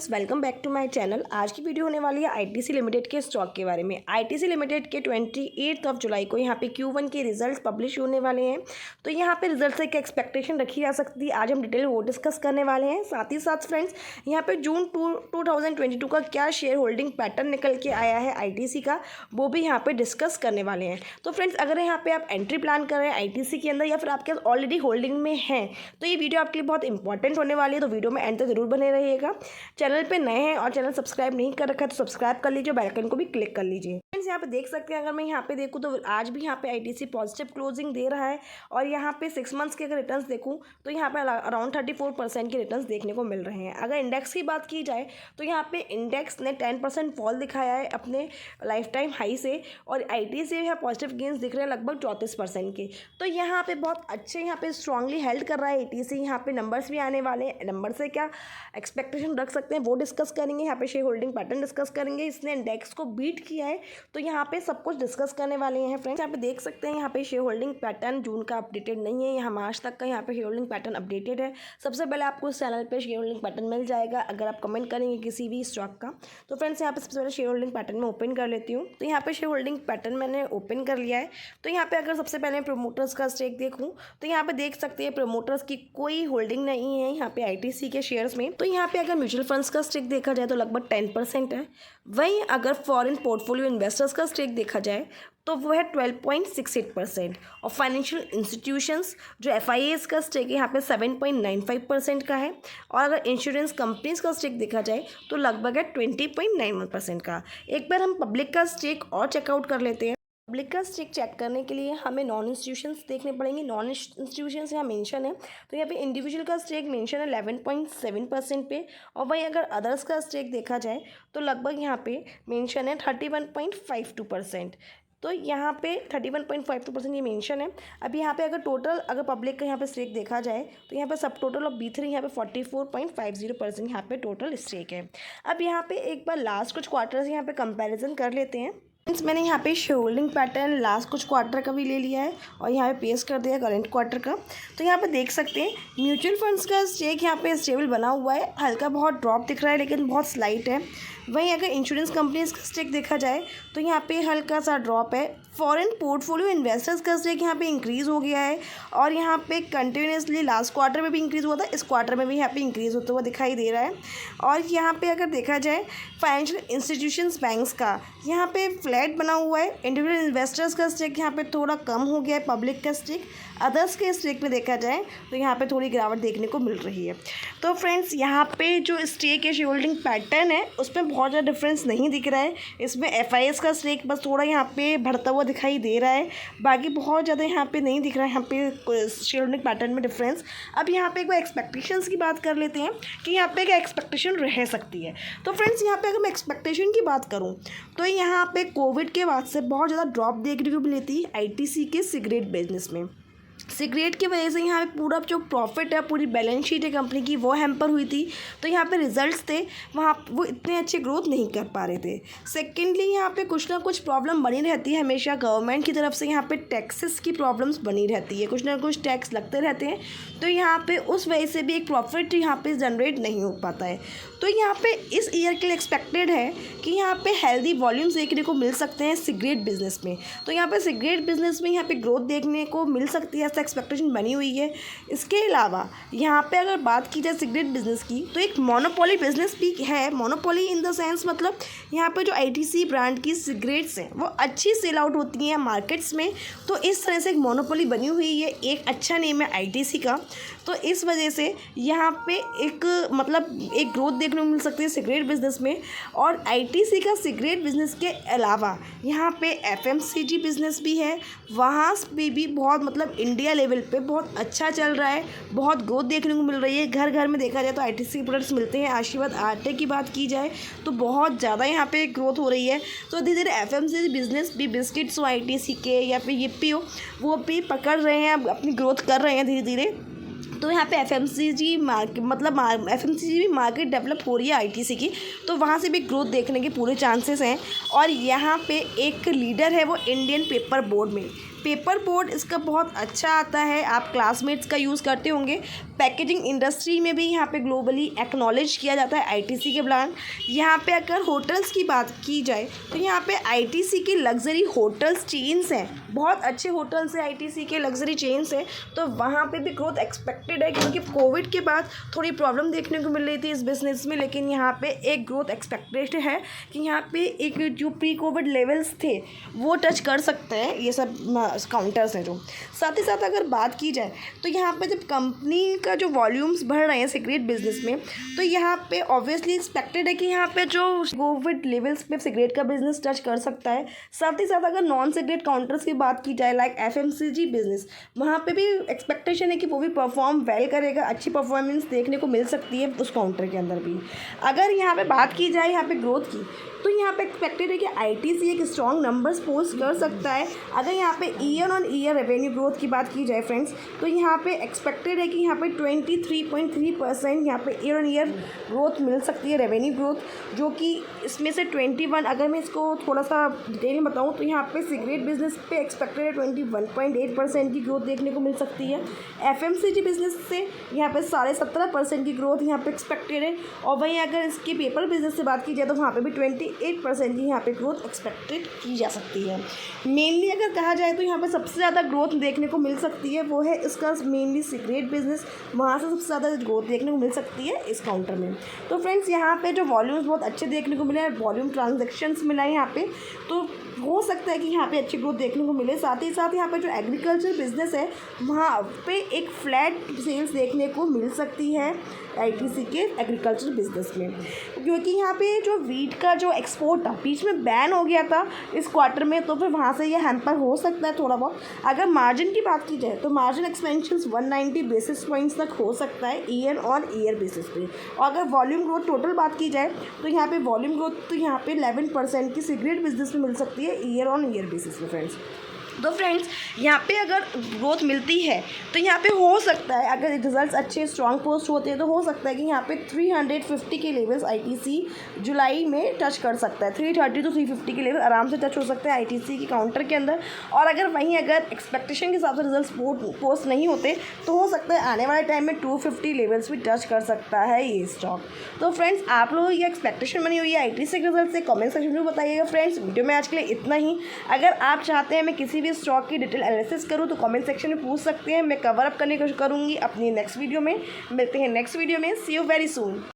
Friends, welcome back to my channel. आज की video होने वाली है आईटीसी लिमिटेड के स्टॉक के बारे में। आईटीसी लिमिटेड के 28 जुलाई को यहाँ पे Q1 के रिजल्ट्स पब्लिश होने वाले हैं। तो यहाँ पे रिजल्ट से क्या एक्सपेक्टेशन रखी जा सकती है, आज हम डिटेल वो डिस्कस करने वाले हैं। साथ ही साथ फ्रेंड्स, यहाँ पे जून 2022 का क्या शेयर होल्डिंग पैटर्न निकल के आया है आईटीसी का, वो भी यहाँ पे डिस्कस करने वाले हैं। तो फ्रेंड्स, अगर यहाँ पे आप एंट्री प्लान कर रहे हैं आईटीसी के अंदर या फिर आपके पास ऑलरेडी होल्डिंग में हैं, तो ये वीडियो आपके लिए बहुत इंपॉर्टेंट होने वाली है। तो वीडियो में एंड तक जरूर बने रहिएगा। चैनल पे नए हैं और चैनल सब्सक्राइब नहीं कर रखा है तो सब्सक्राइब कर लीजिए, बेल आइकन को भी क्लिक कर लीजिए। फ्रेंड्स, यहाँ पे देख सकते हैं, अगर मैं यहाँ पे देखूँ तो आज भी यहाँ पे आईटीसी पॉजिटिव क्लोजिंग दे रहा है। और यहाँ पे 6 मंथ्स के अगर रिटर्न्स देखूँ तो यहाँ पे अराउंड 34% के रिटर्न्स देखने को मिल रहे हैं। अगर इंडेक्स की बात की जाए तो यहाँ पे इंडेक्स ने 10% फॉल दिखाया है अपने लाइफ टाइम हाई से, और आईटीसी यहाँ पॉजिटिव गेंस दिख रहे हैं लगभग 34% के। तो यहाँ पे बहुत अच्छे यहाँ पे स्ट्रांगली हेल्ड कर रहा है एटीसी। यहाँ पे नंबर्स भी आने वाले हैं, नंबर से क्या एक्सपेक्टेशन रख सकते हैं वो डिस्कस करेंगे। यहाँ पे शेयर होल्डिंग पैटर्न डिस्कस करेंगे। इसने इंडेक्स को बीट किया है तो यहाँ पे सब कुछ डिस्कस करने वाले हैं। फ्रेंड्स, यहाँ पे देख सकते हैं, यहाँ पे शेयर होल्डिंग पैटर्न जून का अपडेटेड नहीं है, यहाँ मार्च तक का यहाँ पे शेयर होल्डिंग पैटर्न अपडेटेड है। सबसे पहले आपको इस चैनल पे शेयर होल्डिंग पैटर्न मिल जाएगा अगर आप कमेंट करेंगे किसी भी स्टॉक का। तो फ्रेंड्स, यहाँ पे सबसे पहले शेयर होल्डिंग पैटर्न में ओपन कर लेती हूँ। तो यहाँ पे शेयर होल्डिंग पैटर्न मैंने ओपन कर लिया है। तो यहाँ पे अगर सबसे पहले प्रमोटर्स का स्टेक देखूँ तो यहाँ पे देख सकते हैं प्रमोटर्स की कोई होल्डिंग नहीं है यहाँ पे आईटीसी के शेयर्स में। तो यहाँ पे अगर म्यूचुअल फंड्स का स्टेक देखा जाए तो लगभग 10% है। वहीं अगर फॉरेन पोर्टफोलियो इन्वेस्टर्स का स्टेक देखा जाए तो वो है 12.68%। और फाइनेंशियल इंस्टीट्यूशंस जो FIAs का स्टेक है यहाँ पे 7.95% का है। और अगर इंश्योरेंस कंपनीज का स्टेक देखा जाए तो लगभग है 20.91% का। एक बार हम पब्लिक का स्टेक और चेकआउट कर लेते हैं। पब्लिक का स्टेक चेक करने के लिए हमें नॉन इंस्टीट्यूशंस देखने पड़ेंगे। नॉन इंस्टीट्यूशंस यहाँ मेंशन है, तो यहाँ पे इंडिविजुअल का स्टेक मेंशन है 11.7% पे। और वहीं अगर अदर्स का स्टेक देखा जाए तो लगभग यहाँ पे मेंशन है 31.52%। तो यहाँ पे 31.52% ये मेंशन है। अब यहाँ पे अगर पब्लिक का यहाँ पे स्टेक देखा जाए तो यहाँ पे सब टोटल ऑफ B3 यहाँ पे 44.50% यहाँ पे टोटल स्टेक है। अब यहाँ पे एक बार लास्ट कुछ क्वार्टर्स यहाँ पे कंपैरिजन कर लेते हैं। फ्रेंड्स, मैंने यहाँ पे शेयर होल्डिंग पैटर्न लास्ट कुछ क्वार्टर का भी ले लिया है और यहाँ पे पेस्ट कर दिया करंट क्वार्टर का। तो यहाँ पे देख सकते हैं म्यूचुअल फंड्स का स्टेक यहाँ पे स्टेबल बना हुआ है, हल्का बहुत ड्रॉप दिख रहा है लेकिन बहुत स्लाइट है। वहीं अगर इंश्योरेंस कंपनीज का स्टेक देखा जाए तो यहाँ पे हल्का सा ड्रॉप है। फॉरेन पोर्टफोलियो इन्वेस्टर्स का स्टेक यहाँ पे इंक्रीज़ हो गया है और यहाँ पे कंटिन्यूसली लास्ट क्वार्टर में भी इंक्रीज़ हुआ था, इस क्वार्टर में भी यहाँ पे इंक्रीज़ होता हुआ दिखाई दे रहा है। और यहाँ पे अगर देखा जाए फाइनेंशियल इंस्टीट्यूशंस बैंक्स का यहाँ पे फ्लैट बना हुआ है। इंडिविजुअल इन्वेस्टर्स का स्टेक यहाँ पे थोड़ा कम हो गया है। पब्लिक का स्टेक अदर्स के स्टेक में देखा जाए तो यहाँ पे थोड़ी गिरावट देखने को मिल रही है। तो फ्रेंड्स, यहाँ पे जो स्टेक है शेयर होल्डिंग पैटर्न है उसमें बहुत ज़्यादा डिफरेंस नहीं दिख रहा है। इसमें FIAs का स्टेक बस थोड़ा यहाँ पे बढ़ता हुआ दिखाई दे रहा है, बाकी बहुत ज़्यादा यहाँ पे नहीं दिख रहा है यहाँ पे शेयर होल्डिंग पैटर्न में डिफरेंस। अब यहाँ पे एक बार एक्सपेक्टेशंस की बात कर लेते हैं कि यहाँ पे क्या एक्सपेक्टेशन रह सकती है। तो फ्रेंड्स, यहाँ पे अगर मैं एक्सपेक्टेशन की बात करूँ तो यहाँ पे कोविड के बाद से बहुत ज़्यादा ड्रॉप देखने को मिली थी आईटीसी के सिगरेट बिजनेस में। सिगरेट की वजह से यहाँ पे पूरा जो प्रॉफिट है, पूरी बैलेंस शीट है कंपनी की, वो हैम्पर हुई थी। तो यहाँ पे रिजल्ट्स थे वहाँ वो इतने अच्छे ग्रोथ नहीं कर पा रहे थे। सेकेंडली, यहाँ पे कुछ ना कुछ प्रॉब्लम बनी रहती है हमेशा गवर्नमेंट की तरफ से। यहाँ पे टैक्सेस की प्रॉब्लम्स बनी रहती है, कुछ ना कुछ टैक्स लगते रहते हैं। तो यहाँ पे उस वजह से भी एक प्रॉफिट यहाँ पे जनरेट नहीं हो पाता है। तो यहाँ पे इस ईयर के लिए एक्सपेक्टेड है कि यहाँ पे हेल्दी वॉल्यूम्स देखने को मिल सकते हैं सिगरेट बिजनेस में। तो यहाँ पे सिगरेट बिजनेस में यहाँ पे ग्रोथ देखने को मिल सकती है, ऐसा एक्सपेक्टेशन बनी हुई है। इसके अलावा यहाँ पे अगर बात की जाए सिगरेट बिजनेस की तो एक मोनोपोली बिजनेस भी है। मोनोपोली इन द सेंस मतलब यहाँ पे जो आईटीसी ब्रांड की सिगरेट्स हैं वो अच्छी सेल आउट होती हैं मार्केट्स में। तो इस तरह से एक मोनोपोली बनी हुई है, एक अच्छा नेम है आईटीसी का। तो इस वजह से यहाँ पे एक ग्रोथ देखने को मिल सकती है सिगरेट बिजनेस में। और आईटीसी का सिगरेट बिजनेस के अलावा यहाँ पे FMCG बिजनेस भी है, वहाँ पे भी बहुत इंडिया लेवल पे बहुत अच्छा चल रहा है, बहुत ग्रोथ देखने को मिल रही है। घर घर में देखा जाए तो आईटीसी प्रोडक्ट्स मिलते हैं। आशीर्वाद आटे की बात की जाए तो बहुत ज़्यादा यहाँ पे ग्रोथ हो रही है। तो धीरे धीरे FMCG बिजनेस भी, बिस्किट्स हो आईटीसी के या फिर yippee हो, वो भी पकड़ रहे हैं, अपनी ग्रोथ कर रहे हैं धीरे धीरे। तो यहाँ पे FMCG भी मार्केट डेवलप हो रही है आईटीसी की, तो वहाँ से भी ग्रोथ देखने के पूरे चांसेस हैं। और यहाँ पे एक लीडर है वो इंडियन पेपर बोर्ड में, पेपर बोर्ड इसका बहुत अच्छा आता है, आप क्लासमेट्स का यूज़ करते होंगे। पैकेजिंग इंडस्ट्री में भी यहाँ पे ग्लोबली एक्नॉलेज किया जाता है आईटीसी के ब्रांड। यहाँ पे अगर होटल्स की बात की जाए तो यहाँ पे आईटीसी की लग्जरी होटल्स चेन्स हैं, बहुत अच्छे होटल्स हैं आईटीसी के, लग्जरी चेन्स हैं, तो वहाँ पे भी ग्रोथ एक्सपेक्टेड है, क्योंकि कोविड के बाद थोड़ी प्रॉब्लम देखने को मिल रही थी इस बिज़नेस में, लेकिन यहाँ पे एक ग्रोथ एक्सपेक्टेड है कि यहाँ पे एक जो प्री कोविड लेवल्स थे वो टच कर सकते हैं ये सब काउंटर्स हैं जो। साथ ही साथ अगर बात की जाए तो यहाँ पे जब कंपनी का जो वॉल्यूम्स बढ़ रहे हैं सिगरेट बिजनेस में, तो यहाँ पे ऑब्वियसली एक्सपेक्टेड है कि यहाँ पे जो कोविड लेवल्स पे सिगरेट का बिजनेस टच कर सकता है। साथ ही साथ अगर नॉन सिगरेट काउंटर्स की बात की जाए लाइक एफएमसीजी बिजनेस, वहाँ पे भी एक्सपेक्टेशन है कि वो भी परफॉर्म वेल करेगा, अच्छी परफॉर्मेंस देखने को मिल सकती है उस काउंटर के अंदर भी। अगर यहाँ पे बात की जाए यहाँ पे ग्रोथ की, तो यहाँ पे एक्सपेक्टेड है कि आईटीसी एक स्ट्रॉन्ग नंबर्स पोस्ट कर सकता है। अगर यहाँ पे year on year revenue growth की बात की जाए फ्रेंड्स, तो यहाँ पे एक्सपेक्टेड है कि यहाँ पे 23.3% यहाँ पे ईयर ऑन ईयर ग्रोथ मिल सकती है, रेवेन्यू ग्रोथ, जो कि इसमें से 21, अगर मैं इसको थोड़ा सा डिटेल में बताऊँ तो यहाँ पे सिगरेट बिजनेस पे एक्सपेक्टेड है 21.8% की ग्रोथ देखने को मिल सकती है। एफएमसीजी बिजनेस से यहाँ पे 17.5% की ग्रोथ यहाँ पे एक्सपेक्टेड है, और वहीं अगर इसकी पेपर बिजनेस से बात की जाए तो वहाँ पे भी 28% की यहाँ पे ग्रोथ एक्सपेक्टेड की जा सकती है। मेनली अगर कहा जाए तो यहाँ पे सबसे ज़्यादा ग्रोथ देखने को मिल सकती है वो है इसका मेनली सिगरेट बिजनेस, वहाँ से सबसे ज़्यादा ग्रोथ देखने को मिल सकती है इस काउंटर में। तो फ्रेंड्स यहाँ पे जो वॉल्यूम्स बहुत अच्छे देखने को मिले हैं, वॉल्यूम ट्रांजेक्शन्स मिला है यहाँ पे, तो हो सकता है कि यहाँ पे अच्छी ग्रोथ देखने को मिले। साथ ही साथ यहाँ पे जो एग्रीकल्चर बिजनेस है वहाँ पे एक फ्लैट सेल्स देखने को मिल सकती है आईटीसी के एग्रीकल्चर बिजनेस में, क्योंकि यहाँ पे जो वीट का जो एक्सपोर्ट था बीच में बैन हो गया था इस क्वार्टर में, तो फिर वहाँ से ये हैम्पर हो सकता है थोड़ा बहुत। अगर मार्जिन की बात की जाए तो मार्जिन एक्सपेंशन 190 बेसिस पॉइंट्स तक हो सकता है ईयर ऑन ईयर बेसिस पे। और अगर वॉल्यूम ग्रोथ टोटल बात की जाए तो यहाँ पे वॉल्यूम ग्रोथ तो यहाँ पे 11% की सिगरेट बिजनेस में मिल सकती है ईयर ऑन ईयर बेसिस पे फ्रेंड्स। तो फ्रेंड्स यहाँ पे अगर ग्रोथ मिलती है तो यहाँ पे हो सकता है, अगर रिजल्ट्स अच्छे स्ट्रॉन्ग पोस्ट होते हैं तो हो सकता है कि यहाँ पे 350 के लेवल्स आईटीसी जुलाई में टच कर सकता है। 330 to 350 के लेवल आराम से टच हो सकते हैं आईटीसी की काउंटर के अंदर। और अगर वहीं अगर एक्सपेक्टेशन के हिसाब से रिजल्ट्स पोस्ट नहीं होते तो हो सकता है आने वाले टाइम में 250 लेवल्स भी टच कर सकता है ये स्टॉक। तो फ्रेंड्स आप लोगों की एक्सपेक्टेशन बनी हुई है आईटीसी के रिजल्ट से, कमेंट सेक्शन में बताइएगा। फ्रेंड्स वीडियो में आज के लिए इतना ही। अगर आप चाहते हैं मैं किसी भी स्टॉक की डिटेल एनालिसिस करूँ तो कमेंट सेक्शन में पूछ सकते हैं, मैं कवर अप करने की कोशिश करूँगी अपनी नेक्स्ट वीडियो में। मिलते हैं नेक्स्ट वीडियो में, सी यू वेरी सून।